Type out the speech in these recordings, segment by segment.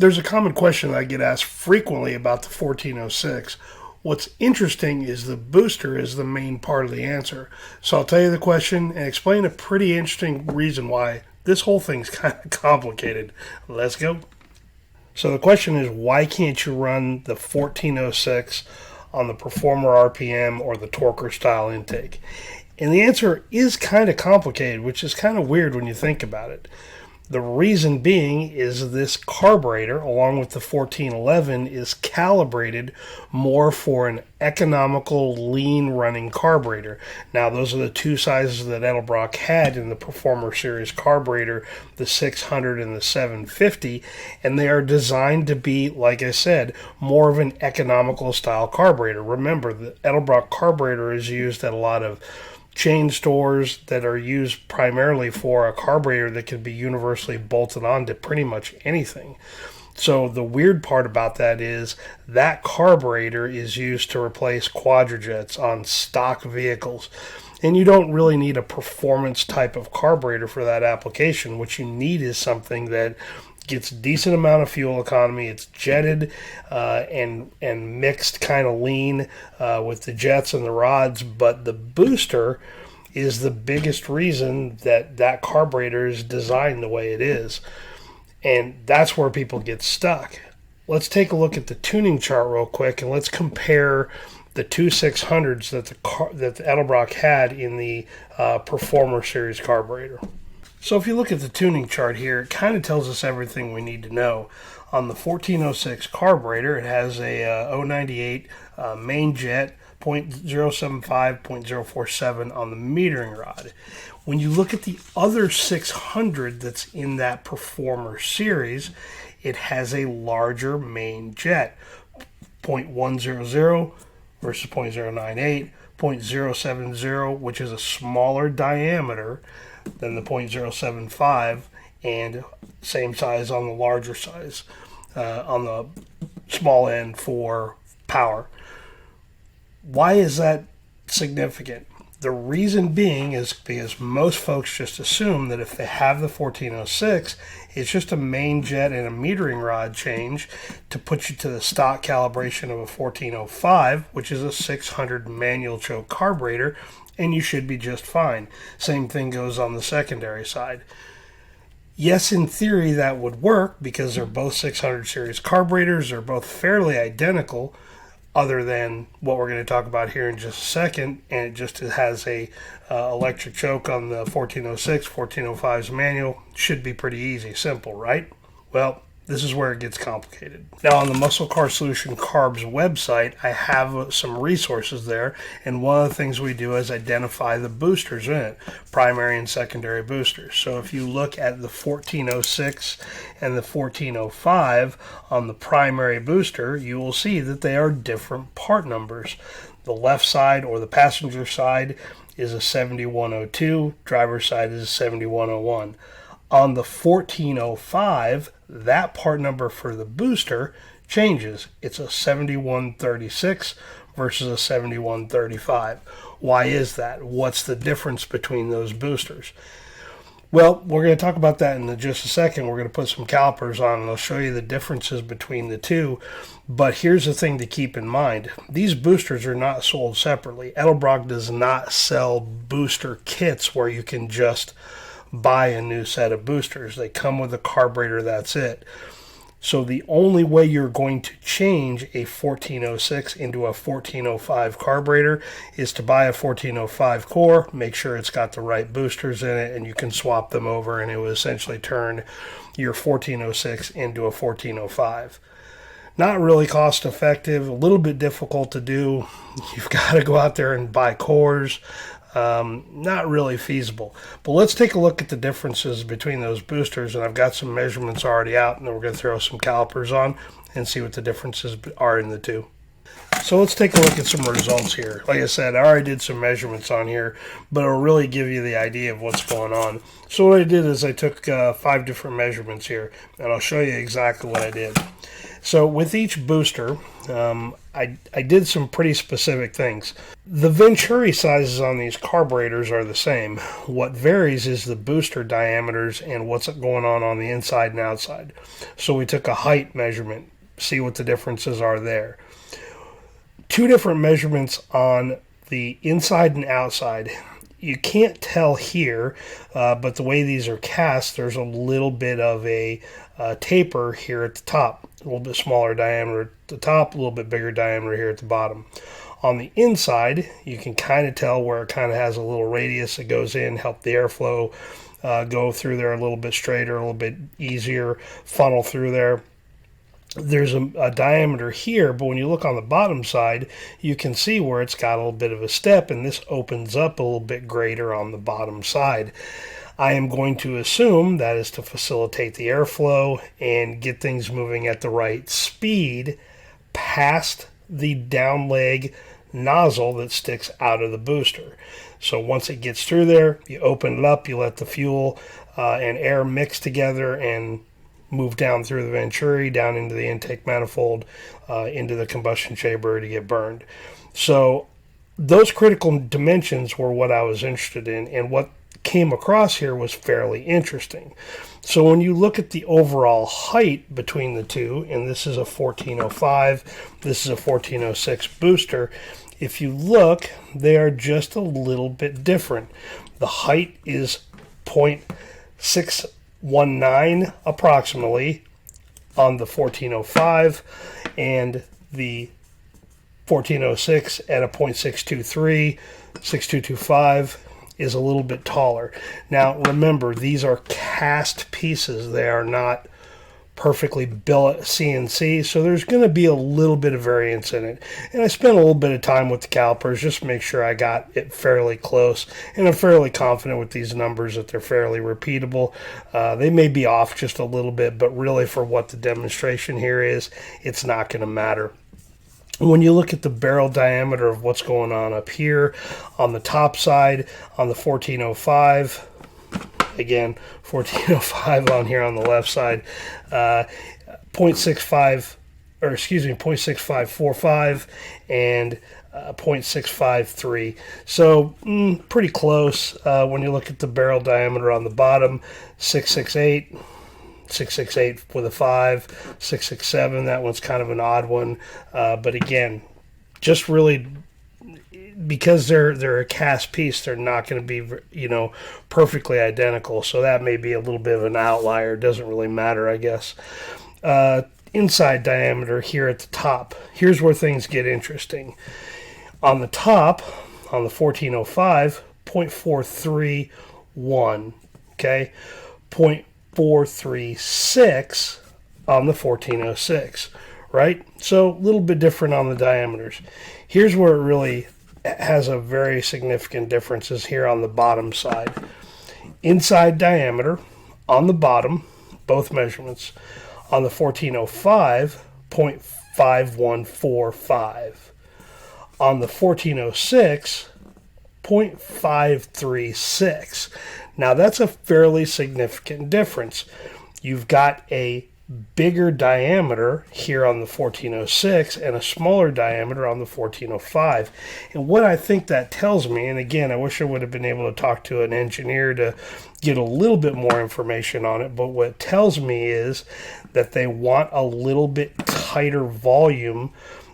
There's a common question that I get asked frequently about the 1406. What's interesting is the booster is the main part of the answer. So I'll tell you the question and explain a pretty interesting reason why this whole thing's kind of complicated. Let's go. So the question is, why can't you run the 1406 on the Performer RPM or the Torquer style intake? And the answer is kind of complicated, which is kind of weird when you think about it. The reason being is this carburetor, along with the 1411, is calibrated more for an economical, lean running carburetor. Now, those are the two sizes that Edelbrock had in the Performer Series carburetor, the 600 and the 750, and they are designed to be, like I said, more of an economical style carburetor. Remember, the Edelbrock carburetor is used at a lot of chain stores that are used primarily for a carburetor that can be universally bolted onto pretty much anything. So the weird part about that is that carburetor is used to replace quadrajets on stock vehicles. And you don't really need a performance type of carburetor for that application. What you need is something that gets a decent amount of fuel economy. It's jetted and mixed kind of lean with the jets and the rods, but the booster is the biggest reason that carburetor is designed the way it is, and that's where people get stuck. Let's take a look at the tuning chart real quick, and let's compare the two 600s that the Edelbrock had in the Performer Series carburetor. So if you look at the tuning chart here, it kind of tells us everything we need to know. On the 1406 carburetor, it has a 098 main jet, 0.075, 0.047 on the metering rod. When you look at the other 600 that's in that Performer series, it has a larger main jet, 0.100 versus 0.098, 0.070, which is a smaller diameter than the 0.075, and same size on the larger size on the small end for power. Why is that significant? The reason being is because most folks just assume that if they have the 1406, it's just a main jet and a metering rod change to put you to the stock calibration of a 1405, which is a 600 manual choke carburetor, and you should be just fine. Same thing goes on the secondary side. Yes, in theory that would work because they're both 600 series carburetors. They're both fairly identical, other than what we're going to talk about here in just a second, and it just has a electric choke on the 1406, 1405's manual. Should be pretty easy, simple, right? Well, this is where it gets complicated. Now, on the Muscle Car Solution Carbs website, I have some resources there, and one of the things we do is identify the boosters in it, primary and secondary boosters. So if you look at the 1406 and the 1405 on the primary booster, you will see that they are different part numbers. The left side, or the passenger side, is a 7102, driver's side is a 7101. On the 1405, that part number for the booster changes. It's a 7136 versus a 7135. Why is that? What's the difference between those boosters? Well, we're going to talk about that in just a second. We're going to put some calipers on, and I'll show you the differences between the two. But here's the thing to keep in mind. These boosters are not sold separately. Edelbrock does not sell booster kits where you can just buy a new set of boosters. They come with a carburetor, that's it. So the only way you're going to change a 1406 into a 1405 carburetor is to buy a 1405 core, make sure it's got the right boosters in it, and you can swap them over, and it will essentially turn your 1406 into a 1405. Not really cost effective, a little bit difficult to do. You've got to go out there and buy cores. Not really feasible. But let's take a look at the differences between those boosters, and I've got some measurements already out, and then we're going to throw some calipers on and see what the differences are in the two. So let's take a look at some results here. Like I said, I already did some measurements on here, but it'll really give you the idea of what's going on. So what I did is I took 5 different measurements here, and I'll show you exactly what I did. So with each booster, I did some pretty specific things. The venturi sizes on these carburetors are the same. What varies is the booster diameters and what's going on the inside and outside. So we took a height measurement, see what the differences are there. Two different measurements on the inside and outside. You can't tell here, but the way these are cast, there's a little bit of a taper here at the top. A little bit smaller diameter at the top, a little bit bigger diameter here at the bottom. On the inside, you can kind of tell where it kind of has a little radius that goes in, help the airflow go through there a little bit straighter, a little bit easier, funnel through there. There's a diameter here, but when you look on the bottom side, you can see where it's got a little bit of a step, and this opens up a little bit greater on the bottom side. I am going to assume that is to facilitate the airflow and get things moving at the right speed past the down leg nozzle that sticks out of the booster. So once it gets through there, you open it up, you let the fuel and air mix together and move down through the venturi, down into the intake manifold, into the combustion chamber to get burned. So those critical dimensions were what I was interested in, and what came across here was fairly interesting. So when you look at the overall height between the two, and this is a 1405, this is a 1406 booster, if you look, they are just a little bit different. The height is 0.619 approximately on the 1405, and the 1406 at a 0.623, 6225 is a little bit taller. Now remember, these are cast pieces. They are not perfectly built CNC, so there's going to be a little bit of variance in it. And I spent a little bit of time with the calipers just to make sure I got it fairly close, and I'm fairly confident with these numbers that they're fairly repeatable. They may be off just a little bit, but really for what the demonstration here is, it's not going to matter. When you look at the barrel diameter of what's going on up here on the top side, on the 1405, again, 1405 on here on the left side, 0.6545 and 0.653. So pretty close. When you look at the barrel diameter on the bottom, 668 with a 5, 667. That one's kind of an odd one, but again, just really because they're a cast piece, they're not going to be perfectly identical. So that may be a little bit of an outlier. It doesn't really matter, I guess. Inside diameter here at the top. Here's where things get interesting. On the top, on the 1405, 0.431. Okay, 0.436 on the 1406, right? So a little bit different on the diameters. Here's where it really has a very significant difference is here on the bottom side. Inside diameter on the bottom, both measurements, on the 1405, 0.5145. On the 1406, 0.536. Now that's a fairly significant difference. You've got a bigger diameter here on the 1406 and a smaller diameter on the 1405. And what I think that tells me, and again, I wish I would have been able to talk to an engineer to get a little bit more information on it, but what it tells me is that they want a little bit tighter volume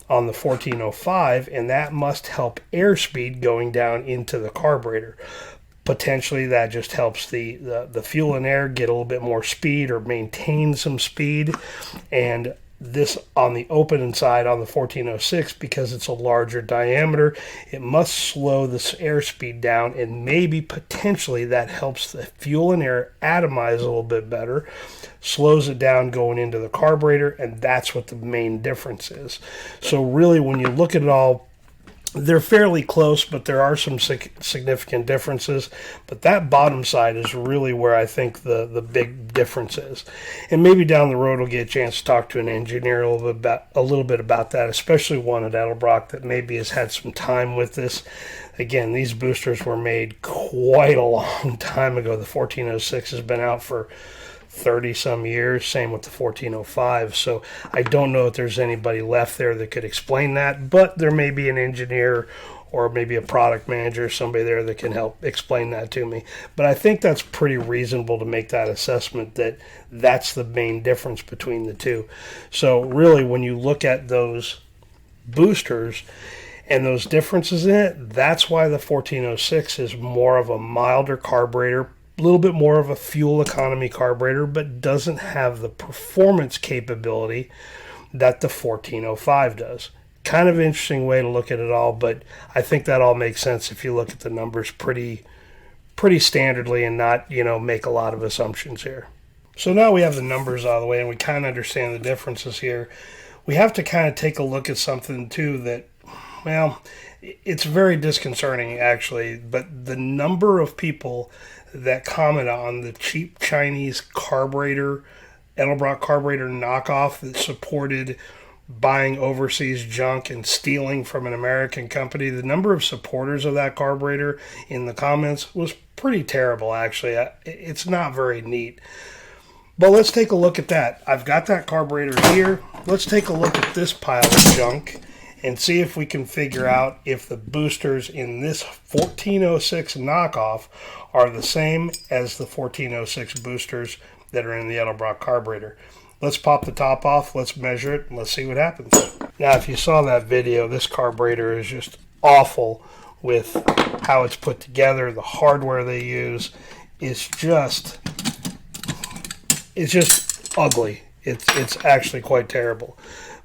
on the 1405, and that must help airspeed going down into the carburetor. Potentially that just helps the fuel and air get a little bit more speed or maintain some speed. And this on the open side on the 1406, because it's a larger diameter, it must slow this airspeed down, and maybe potentially that helps the fuel and air atomize a little bit better, slows it down going into the carburetor, and that's what the main difference is. So really when you look at it all, they're fairly close, but there are some significant differences. But that bottom side is really where I think the big difference is. And maybe down the road we'll get a chance to talk to an engineer a little bit about that, especially one at Edelbrock that maybe has had some time with this. Again, these boosters were made quite a long time ago. The 1406 has been out for 30 some years. Same with the 1405. So I don't know if there's anybody left there that could explain that, but there may be an engineer or maybe a product manager, somebody there that can help explain that to me. But I think that's pretty reasonable to make that assessment that that's the main difference between the two. So really, when you look at those boosters and those differences in it, that's why the 1406 is more of a milder carburetor, a little bit more of a fuel economy carburetor, but doesn't have the performance capability that the 1405 does. Kind of interesting way to look at it all, but I think that all makes sense if you look at the numbers pretty standardly and not, make a lot of assumptions here. So now we have the numbers out of the way and we kind of understand the differences here. We have to kind of take a look at something too that, well, it's very disconcerting actually, but the number of people that comment on the cheap Chinese carburetor, Edelbrock carburetor knockoff that supported buying overseas junk and stealing from an American company, the number of supporters of that carburetor in the comments was pretty terrible, actually. It's not very neat. But let's take a look at that. I've got that carburetor here. Let's take a look at this pile of junk and see if we can figure out if the boosters in this 1406 knockoff are the same as the 1406 boosters that are in the Edelbrock carburetor. Let's pop the top off, let's measure it, and let's see what happens. Now, if you saw that video, this carburetor is just awful with how it's put together. The hardware they use is just ugly. It's actually quite terrible.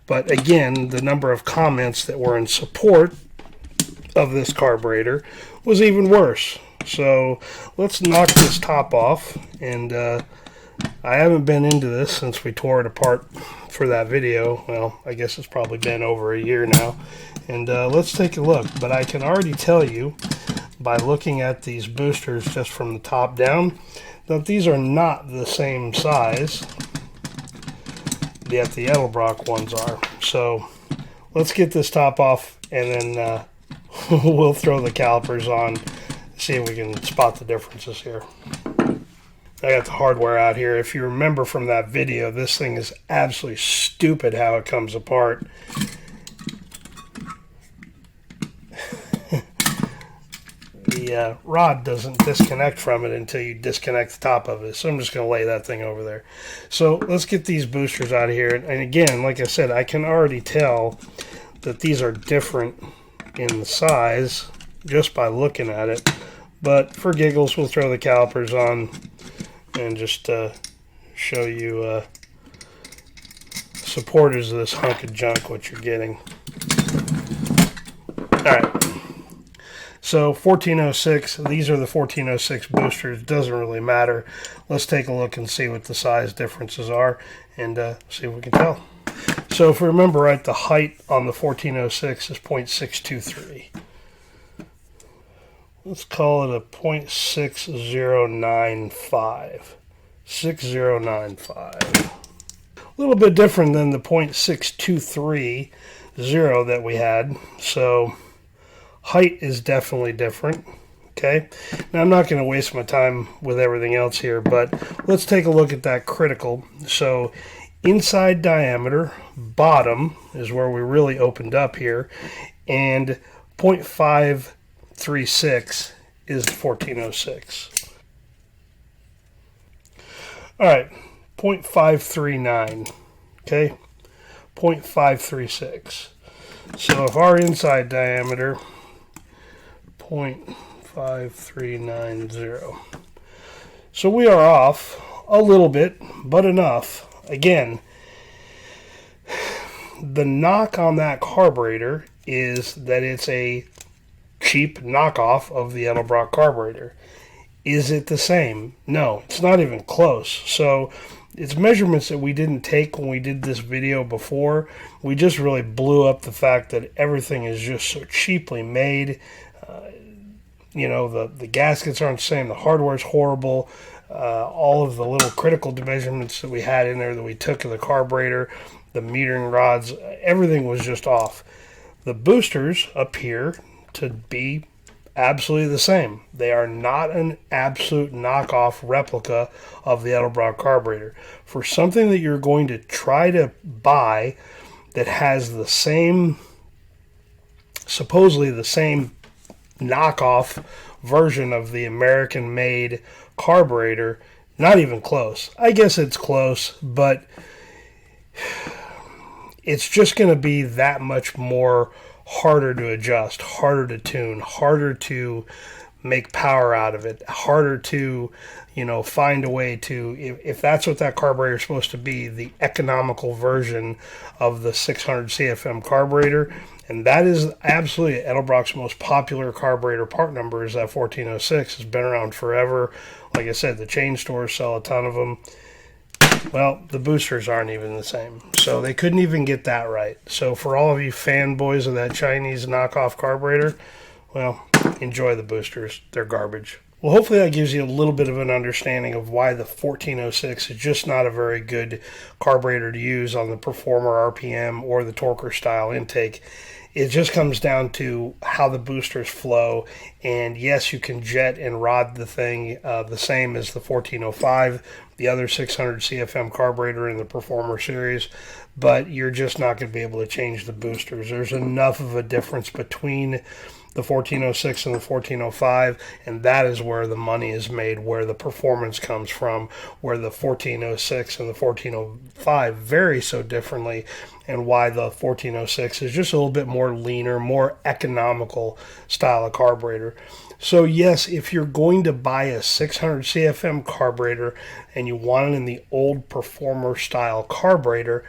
But again, the number of comments that were in support of this carburetor was even worse. So let's knock this top off, and I haven't been into this since we tore it apart for that video. Well, I guess it's probably been over a year now. And let's take a look. But I can already tell you by looking at these boosters just from the top down that these are not the same size that the Edelbrock ones are. So let's get this top off and then we'll throw the calipers on, see if we can spot the differences here. I got the hardware out here. If you remember from that video, this thing is absolutely stupid how it comes apart. The rod doesn't disconnect from it until you disconnect the top of it. So I'm just going to lay that thing over there. So let's get these boosters out of here. And again, like I said, I can already tell that these are different in the size just by looking at it. But for giggles, we'll throw the calipers on and just show you supporters of this hunk of junk, what you're getting. Alright, so 1406, these are the 1406 boosters. Doesn't really matter. Let's take a look and see what the size differences are and see if we can tell. So if we remember right, the height on the 1406 is 0.623. Let's call it a 0.6095. 6095. A little bit different than the 0.6230 that we had. So height is definitely different. Okay. Now I'm not going to waste my time with everything else here, but let's take a look at that critical. So inside diameter, bottom is where we really opened up here, and 0.536 is the 1406. Alright, 0.539, okay, 0.536. So if our inside diameter, 0.5390. So we are off a little bit, but enough. Again, the knock on that carburetor is that it's a cheap knockoff of the Edelbrock carburetor. Is it the same? No, it's not even close. So it's measurements that we didn't take when we did this video before. We just really blew up the fact that everything is just so cheaply made. The gaskets aren't the same. The hardware's horrible. All of the little critical measurements that we had in there that we took of the carburetor, the metering rods, everything was just off. The boosters appear to be absolutely the same. They are not an absolute knockoff replica of the Edelbrock carburetor. For something that you're going to try to buy that has the same, supposedly the same knockoff version of the American-made carburetor, not even close. I guess it's close, but it's just going to be that much more harder to adjust, harder to tune, harder to make power out of it, harder to, find a way to, if that's what that carburetor is supposed to be, the economical version of the 600 CFM carburetor. And that is absolutely Edelbrock's most popular carburetor part number is that 1406. It's been around forever. Like I said, the chain stores sell a ton of them. Well, the boosters aren't even the same. So they couldn't even get that right. So for all of you fanboys of that Chinese knockoff carburetor, well, enjoy the boosters. They're garbage. Well, hopefully that gives you a little bit of an understanding of why the 1406 is just not a very good carburetor to use on the Performer RPM or the Torquer style intake. It just comes down to how the boosters flow. And yes, you can jet and rod the thing the same as the 1405, the other 600 CFM carburetor in the Performer series, but you're just not going to be able to change the boosters. There's enough of a difference between the 1406 and the 1405, and that is where the money is made, where the performance comes from, where the 1406 and the 1405 vary so differently, and why the 1406 is just a little bit more leaner, more economical style of carburetor. So yes, if you're going to buy a 600 CFM carburetor and you want it in the old Performer style carburetor,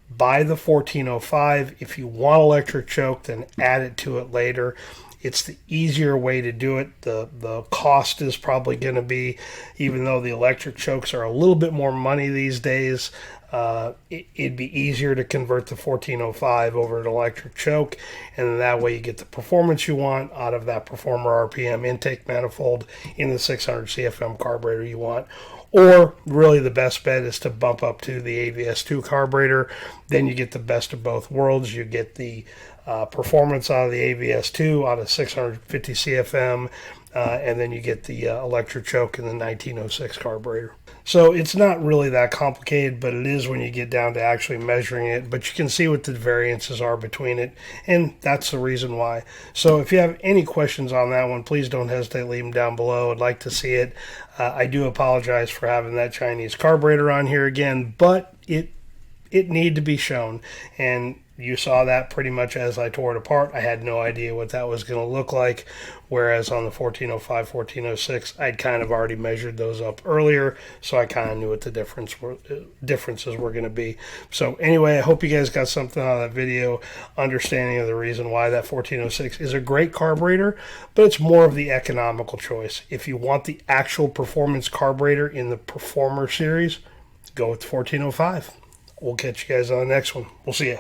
buy the 1405. If you want electric choke, then add it to it later. It's the easier way to do it. The cost is probably going to be, even though the electric chokes are a little bit more money these days, it'd be easier to convert the 1405 over an electric choke, and then that way you get the performance you want out of that Performer RPM intake manifold in the 600 CFM carburetor you want. Or really the best bet is to bump up to the AVS2 carburetor. Then you get the best of both worlds. You get the performance out of the AVS2 out of 650 CFM, and then you get the electric choke in the 1906 carburetor. So it's not really that complicated, but it is when you get down to actually measuring it. But you can see what the variances are between it, and that's the reason why. So if you have any questions on that one, please don't hesitate to leave them down below. I'd like to see it. I do apologize for having that Chinese carburetor on here again, but it needed to be shown, and you saw that pretty much as I tore it apart. I had no idea what that was going to look like, whereas on the 1405, 1406, I'd kind of already measured those up earlier, so I kind of knew what the differences were going to be. So anyway, I hope you guys got something out of that video, understanding of the reason why that 1406 is a great carburetor, but it's more of the economical choice. If you want the actual performance carburetor in the Performer series, go with the 1405. We'll catch you guys on the next one. We'll see you.